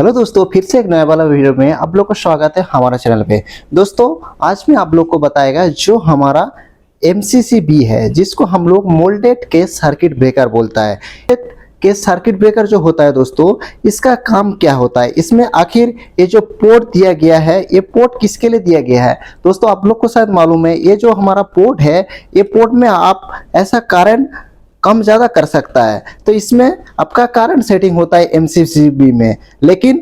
Hello दोस्तों, फिर से एक नया वाला वीडियो में आप लोग का स्वागत है हमारा चैनल पे। दोस्तों आज मैं आप लोग को बताएगा जो हमारा MCCB है, जिसको हम लोग मोल्डेड केस सर्किट ब्रेकर बोलता है। केस सर्किट ब्रेकर जो होता है दोस्तों, इसका काम क्या होता है, इसमें आखिर ये जो पोर्ट दिया गया है, ये पोर्ट किसके लिए दिया गया है। दोस्तों आप लोग को शायद मालूम है, ये जो हमारा पोर्ट है, ये पोर्ट में आप ऐसा करंट कम ज़्यादा कर सकता है, तो इसमें आपका करंट सेटिंग होता है MCCB में। लेकिन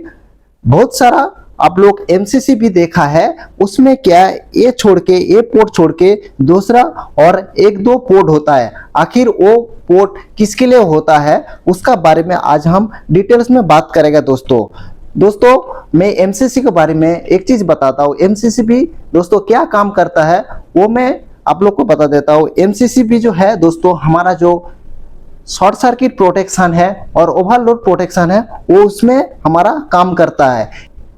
बहुत सारा आप लोग MCCB देखा है, उसमें क्या ये छोड़ के, ये पोर्ट छोड़ के दूसरा और एक दो पोर्ट होता है। आखिर वो पोर्ट किसके लिए होता है, उसका बारे में आज हम डिटेल्स में बात करेंगे। दोस्तों मैं MCC के बारे में एक चीज बताता हूँ। MCCB दोस्तों क्या काम करता है वो मैं आप लोग को बता देता हूँ। MCCB जो है दोस्तों, हमारा जो शॉर्ट सर्किट प्रोटेक्शन है और ओवरलोड प्रोटेक्शन है, वो उसमें हमारा काम करता है।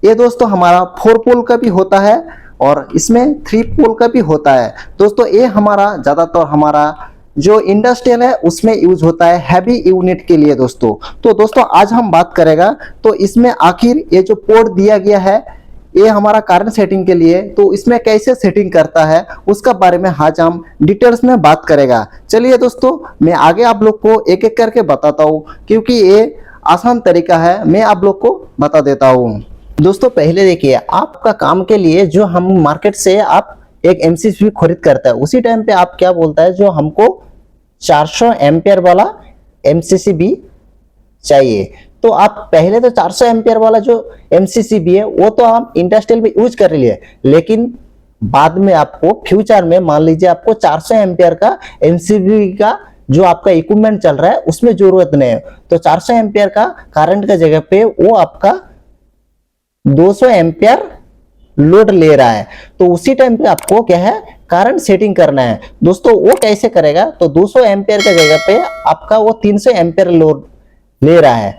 ये दोस्तों हमारा 4 पोल का भी होता है और इसमें 3 पोल का भी होता है। दोस्तों ये हमारा ज़्यादातर हमारा जो इंडस्ट्रियल है उसमें यूज होता है हैवी यूनिट के लिए दोस्तों। तो दोस्तों आज हम बात करेगा तो इसमें आखिर ये जो पोर्ट दिया गया है, ये हमारा करंट सेटिंग के लिए, तो इसमें कैसे सेटिंग करता है उसका बारे में आज हम डिटेल्स में बात करेगा। चलिए दोस्तों मैं आगे आप लोग को एक एक करके बताता हूँ, क्योंकि ये आसान तरीका है, मैं आप लोग को बता देता हूँ। दोस्तों पहले देखिए, आपका काम के लिए जो हम मार्केट से आप एक MCCB खरीद करता है, उसी टाइम पे आप क्या बोलता है, जो हमको 400 एम्पियर वाला MCCB चाहिए। तो आप पहले तो 400 एम्पियर वाला जो MCCB है वो तो आप इंडस्ट्रियल में यूज कर लिए, लेकिन बाद में आपको फ्यूचर में मान लीजिए आपको 400 एम्पियर का MCCB का जो आपका इक्विपमेंट चल रहा है उसमें जरूरत नहीं है, तो 400 एम्पियर का करंट का जगह पे वो आपका 200 एम्पियर लोड ले रहा है। तो उसी टाइम पे आपको क्या है, करंट सेटिंग करना है। दोस्तों वो कैसे करेगा, तो 200 एम्पियर का जगह पे आपका वो 300 एम्पियर लोड ले रहा है।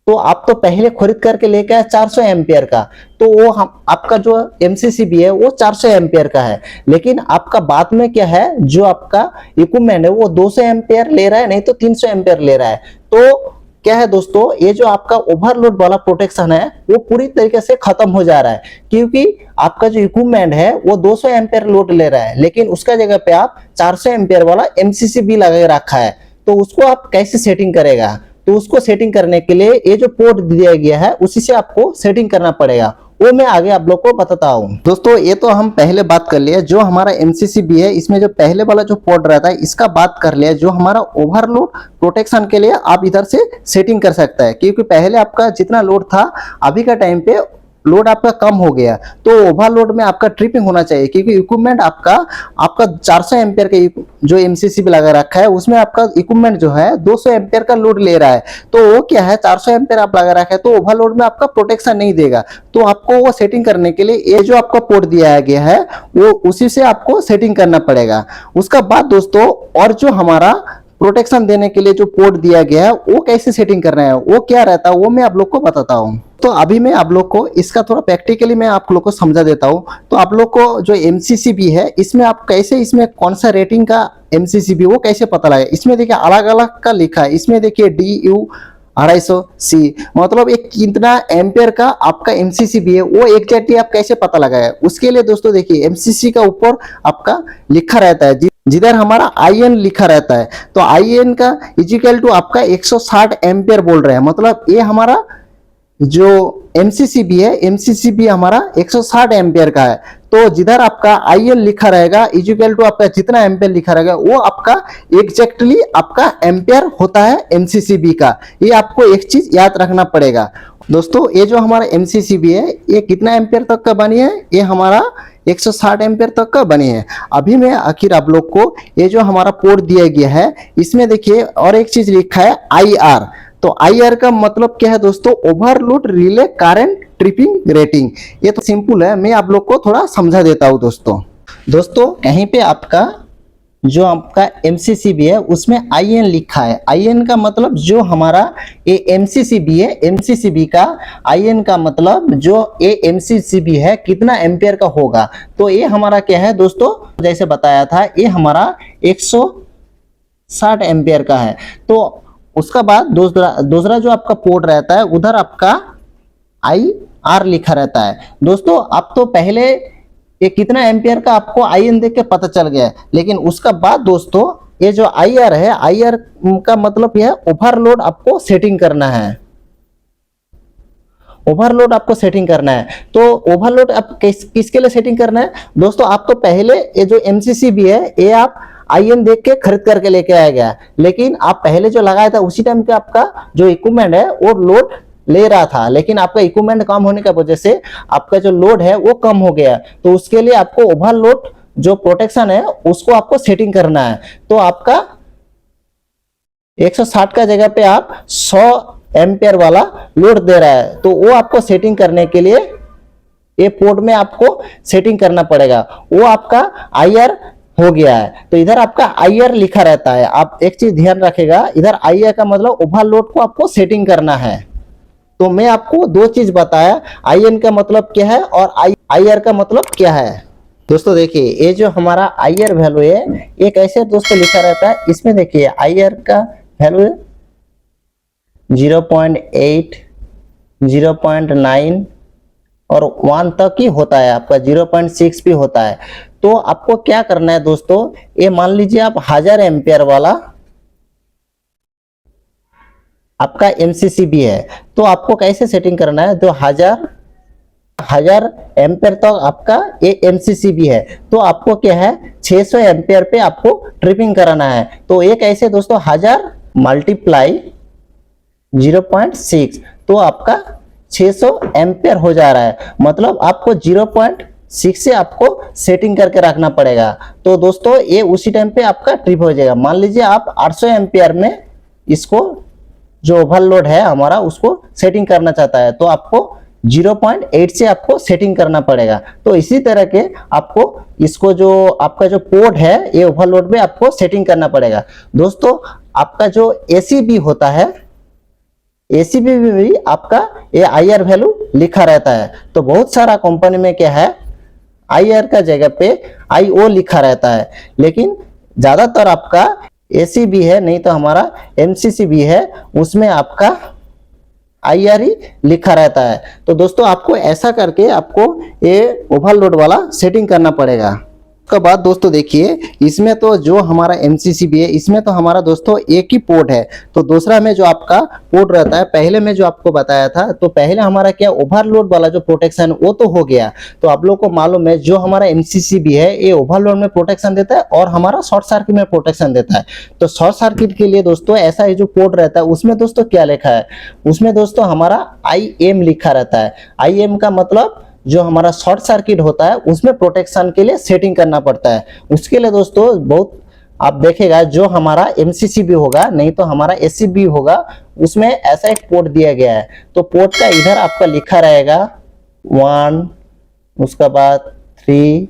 तो आप तो पहले खरीद करके लेके आए 400 एम्पियर का, तो वो हम आपका जो MCCB है वो 400 एम्पियर का है, लेकिन आपका बाद में क्या है, जो आपका इक्विपमेंट है वो 200 एम्पियर ले रहा है, नहीं तो 300 एम्पियर ले रहा है। तो क्या है दोस्तों, ये जो आपका ओवरलोड वाला प्रोटेक्शन है वो पूरी तरीके से खत्म हो जा रहा है, क्योंकि आपका जो इक्विपमेंट है वो 200 एम्पियर लोड ले रहा है, लेकिन उसका जगह पे आप 400 एम्पियर वाला MCCB लगा रखा है। तो उसको आप कैसे सेटिंग करेगा, तो उसको सेटिंग करने के लिए ये जो पोर्ट दिया गया है उसी से आपको सेटिंग करना पड़ेगा, वो मैं आगे आप लोग को बताता हूँ। दोस्तों ये तो हम पहले बात कर लिया, जो हमारा MCCB है इसमें जो पहले वाला जो पोर्ट रहता है इसका बात कर लिया। जो हमारा ओवरलोड प्रोटेक्शन के लिए आप इधर से सेटिंग कर सकता है, क्योंकि पहले आपका जितना लोड था अभी का टाइम पे लोड आपका कम हो गया, तो ओवरलोड में आपका ट्रिपिंग होना चाहिए, क्योंकि इक्विपमेंट आपका 400 एम्पियर का जो MCCB लगा रखा है उसमें आपका इक्विपमेंट जो है 200 एम्पियर का लोड ले रहा है। तो वो क्या है, 400 एम्पियर आप लगा रखा है, तो ओवरलोड में आपका प्रोटेक्शन नहीं देगा। तो आपको वो सेटिंग करने के लिए ये जो आपका पोर्ट दिया गया है वो उसी से आपको सेटिंग करना पड़ेगा। उसका बाद दोस्तों और जो हमारा प्रोटेक्शन देने के लिए जो पोर्ट दिया गया है वो कैसे सेटिंग करना है, वो क्या रहता है, वो मैं आप लोग को बताता हूँ। तो अभी मैं आप लोग को इसका थोड़ा प्रैक्टिकली मैं आप लोग को समझा देता हूँ। तो आप लोग को जो MCCB है इसमें आप कैसे, इसमें कौन सा रेटिंग का MCCB वो कैसे पता लगे, इसमें देखिए अलग अलग का लिखा है। इसमें देखिए DU 250C, मतलब एक कितना एम्पियर का आपका MCCB है वो एग्जैक्टली आप कैसे पता लगाए। उसके लिए दोस्तों देखिए MCC का ऊपर आपका लिखा रहता है, जिधर हमारा IN लिखा रहता है, तो IN का इक्वल टू आपका 160 एम्पियर बोल रहे हैं। मतलब ये हमारा जो MCCB है, MCCB हमारा 160 एम्पियर का है। तो जिधर आपका IN लिखा रहेगा इक्वल टू आपका जितना एम्पियर लिखा रहेगा वो आपका एग्जैक्टली आपका एम्पियर होता है MCCB का। ये आपको एक चीज याद रखना पड़ेगा। दोस्तों ये जो हमारा MCCB है ये कितना एम्पियर तक का बनी है, ये हमारा 160 एम्पियर तक का बनी है। अभी मैं आखिर आप लोग को ये जो हमारा पोर्ट दिया गया है इसमें देखिए और एक चीज लिखा है IR। तो IR का मतलब क्या है दोस्तों, overload relay current tripping rating. ये तो सिंपल है, मैं आप लोग को थोड़ा समझा देता हूँ। दोस्तों कहीं पे आपका जो आपका MCCB है उसमें IN लिखा है। IN का मतलब जो हमारा ये MCCB है, MCCB का IN का मतलब जो ये MCCB है कितना एम्पियर का होगा। तो ये हमारा क्या है दोस्तों, जैसे बताया था ये हमारा 160 एम्पियर का है। तो उसका बाद दूसरा जो आपका पोर्ट रहता है उधर आपका IR लिखा रहता है। दोस्तों अब तो पहले ये कितना एम्पियर का आपको IN देख के पता चल गया है, लेकिन उसका बाद दोस्तों ये जो IR है, IR का मतलब यह ओवरलोड आपको सेटिंग करना है। ओवरलोड आपको सेटिंग करना है। तो ओवरलोड आप किसके लिए सेटिंग करना है दोस्तों? आप तो पहले ये जो MCCB है ये आप IN देख के खरीद करके लेके आया गया, लेकिन आप पहले जो लगाया था उसी टाइम पे आपका जो इक्विपमेंट है वो लोड ले रहा था, लेकिन आपका इक्विपमेंट कम होने की वजह से आपका जो लोड है वो कम हो गया। तो उसके लिए आपको ओवरलोड जो प्रोटेक्शन है उसको आपको सेटिंग करना है। तो आपका 160 का जगह पे आप 100 एम्पियर वाला लोड दे रहा है, तो वो आपको सेटिंग करने के लिए ये पोर्ट में आपको सेटिंग करना पड़ेगा। वो आपका IR हो गया है। तो इधर आपका IR लिखा रहता है। आप एक चीज ध्यान रखेगा, इधर IR का मतलब ओवरलोड को आपको सेटिंग करना है। तो मैं आपको दो चीज बताया, IN का मतलब क्या है और IR का मतलब क्या है। दोस्तों देखिए ये जो हमारा IR वैल्यू है ये कैसे दोस्तों लिखा रहता है, इसमें देखिए IR का वैल्यू 0.8, 0.9 और 1 तक ही होता है, आपका 0.6 भी होता है। तो आपको क्या करना है दोस्तों, ये मान लीजिए आप 1000 एम्पियर वाला आपका MCCB है, तो आपको कैसे सेटिंग करना है, तो 1000 एम्पियर तक आपका ये MCCB है, तो आपको क्या है 600 एम्पियर पे आपको ट्रिपिंग कराना है। तो ये कैसे दोस्तों, 1000 मल्टीप्लाई 0.6, तो आपका 600 एम्पियर हो जा रहा है। मतलब आपको 0.6 से आपको सेटिंग करके रखना पड़ेगा। तो दोस्तों ये उसी टाइम पे आपका ट्रिप हो जाएगा। मान लीजिए आप 800 एम्पियर में इसको जो ओवरलोड है हमारा उसको सेटिंग करना चाहता है, तो आपको 0.8 से आपको सेटिंग करना पड़ेगा। तो इसी तरह के आपको इसको जो आपका जो पोर्ट है ये ओवरलोड में आपको सेटिंग करना पड़ेगा। दोस्तों आपका जो ACB होता है, ACB में भी आपका ये IR वैल्यू लिखा रहता है। तो बहुत सारा कंपनी में क्या है IR का जगह पे IO लिखा रहता है, लेकिन ज्यादातर आपका ACB है, नहीं तो हमारा MCCB है, उसमें आपका IR ही लिखा रहता है। तो दोस्तों आपको ऐसा करके आपको ये ओवरलोड वाला सेटिंग करना पड़ेगा। उसके बाद दोस्तों देखिए इसमें तो जो हमारा MCCB है इसमें तो हमारा दोस्तों एक ही पोर्ट है, तो दूसरा में जो आपका पोर्ट रहता है, पहले में जो आपको बताया था, तो पहले हमारा क्या ओवरलोड वाला जो प्रोटेक्शन वो तो हो गया। तो आप लोग को मालूम है जो हमारा MCCB है ये ओवरलोड में प्रोटेक्शन देता है और हमारा शॉर्ट सर्किट में प्रोटेक्शन देता है। तो शॉर्ट सर्किट के लिए दोस्तों ऐसा ही जो पोर्ट रहता है उसमें दोस्तों क्या लिखा है, उसमें दोस्तों हमारा IM लिखा रहता है। IM का मतलब जो हमारा शॉर्ट सर्किट होता है उसमें प्रोटेक्शन के लिए सेटिंग करना पड़ता है। उसके लिए दोस्तों बहुत आप देखेगा जो हमारा MCCB होगा, नहीं तो हमारा ACB होगा, उसमें ऐसा एक पोर्ट दिया गया है। तो पोर्ट का इधर आपका लिखा रहेगा 1, उसका बाद 3,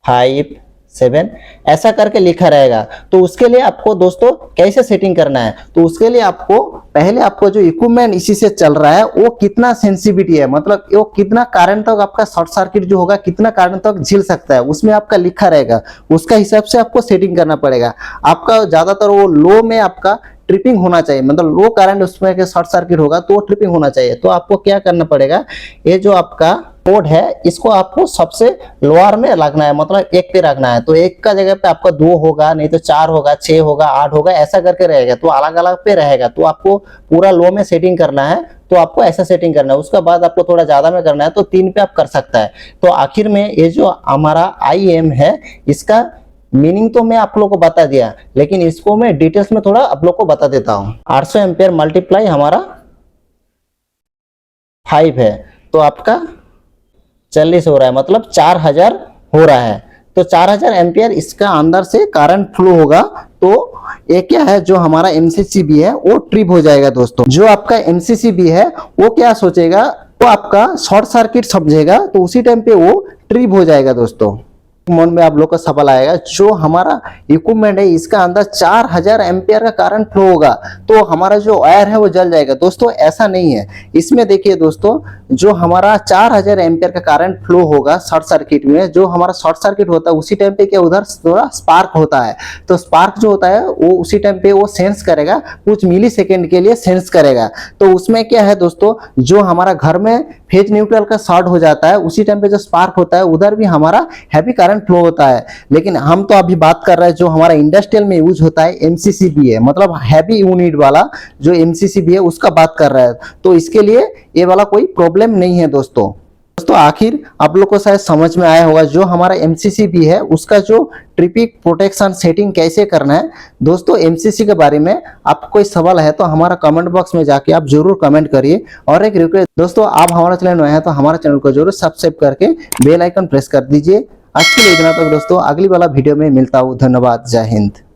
5, 7 ऐसा करके लिखा रहेगा। तो उसके लिए आपको दोस्तों कैसे सेटिंग करना है, तो उसके लिए आपको पहले आपको जो इक्विपमेंट इसी से चल रहा है वो कितना सेंसिटिविटी है, मतलब वो कितना करंट तक आपका शॉर्ट सर्किट जो होगा कितना करंट तक झेल सकता है, उसमें आपका लिखा रहेगा। उसका हिसाब से आपको सेटिंग करना पड़ेगा। आपका ज्यादातर वो लो में आपका ट्रिपिंग होना चाहिए, मतलब लो करंट उसमें के शॉर्ट सर्किट होगा तो ट्रिपिंग होना चाहिए। तो आपको क्या करना पड़ेगा, ये जो आपका पोर्ट है इसको आपको सबसे लोअर में रखना है, मतलब 1 पे रखना है। तो 1 का जगह पे आपका 2 होगा, नहीं तो 4 होगा, 6 होगा, 8 होगा, ऐसा करके रहेगा। तो अलग अलग पे रहेगा। तो आपको पूरा लो में सेटिंग करना है, तो आपको ऐसा सेटिंग करना है। उसके बाद आपको थोड़ा ज्यादा में करना है तो 3 पे आप कर सकता है। तो आखिर में ये जो हमारा IM है इसका मीनिंग तो मैं आप लोग को बता दिया, लेकिन इसको मैं डिटेल्स में थोड़ा आप लोग को बता देता हूँ। 800 एम्पियर मल्टीप्लाई हमारा 5 है, तो आपका 40 हो रहा है, मतलब 4000 हो रहा है। तो 4000 एम्पियर इसका अंदर से करंट फ्लो होगा। तो ये क्या है, जो हमारा MCCB है वो ट्रिप हो जाएगा। दोस्तों जो आपका MCCB है वो क्या सोचेगा, वो आपका शॉर्ट सर्किट समझेगा, तो उसी टाइम पे वो ट्रिप हो जाएगा। दोस्तों मन में आप लोग का सवाल आएगा, जो हमारा इक्विपमेंट है इसका अंदर 4000 एम्पियर का करंट फ्लो होगा तो हमारा जो वायर है वो जल जाएगा। दोस्तों ऐसा नहीं है। इसमें देखिए दोस्तों, जो हमारा 4000 एम्पियर का करंट फ्लो होगा शॉर्ट सर्किट में, जो हमारा शॉर्ट सर्किट होता है उसी टाइम पे क्या उधर थोड़ा स्पार्क होता है, तो स्पार्क जो होता है वो उसी टाइम पे वो सेंस करेगा, कुछ मिली सेकेंड के लिए सेंस करेगा। तो उसमें क्या है दोस्तों, जो हमारा घर में फेज न्यूट्रल का शॉर्ट हो जाता है उसी टाइम पे जो स्पार्क होता है उधर भी हमारा हैवी करंट फ्लो होता है। लेकिन हम तो अभी बात कर रहे हैं जो हमारा इंडस्ट्रियल में यूज होता है एमसीसीबी है, मतलब हैवी यूनिट वाला जो एमसीसीबी है उसका बात कर रहा है। तो इसके लिए ये वाला कोई प्रॉब्लम नहीं है दोस्तों। आखिर आप लोग को शायद समझ में आया होगा जो हमारा एमसीसीबी है उसका जो ट्रिपिक प्रोटेक्शन सेटिंग कैसे करना है। दोस्तों एमसीसी के बारे में आपको कोई सवाल है तो हमारा कमेंट बॉक्स में जाके आप जरूर कमेंट करिए। और एक रिक्वेस्ट दोस्तों, आप हमारा चैनल नए हैं तो हमारा चैनल को जरूर सब्सक्राइब करके बेल आइकन प्रेस कर दीजिए। आज के लिए इतना तक दोस्तों, अगली वाला वीडियो में मिलता हूँ। धन्यवाद, जय हिंद।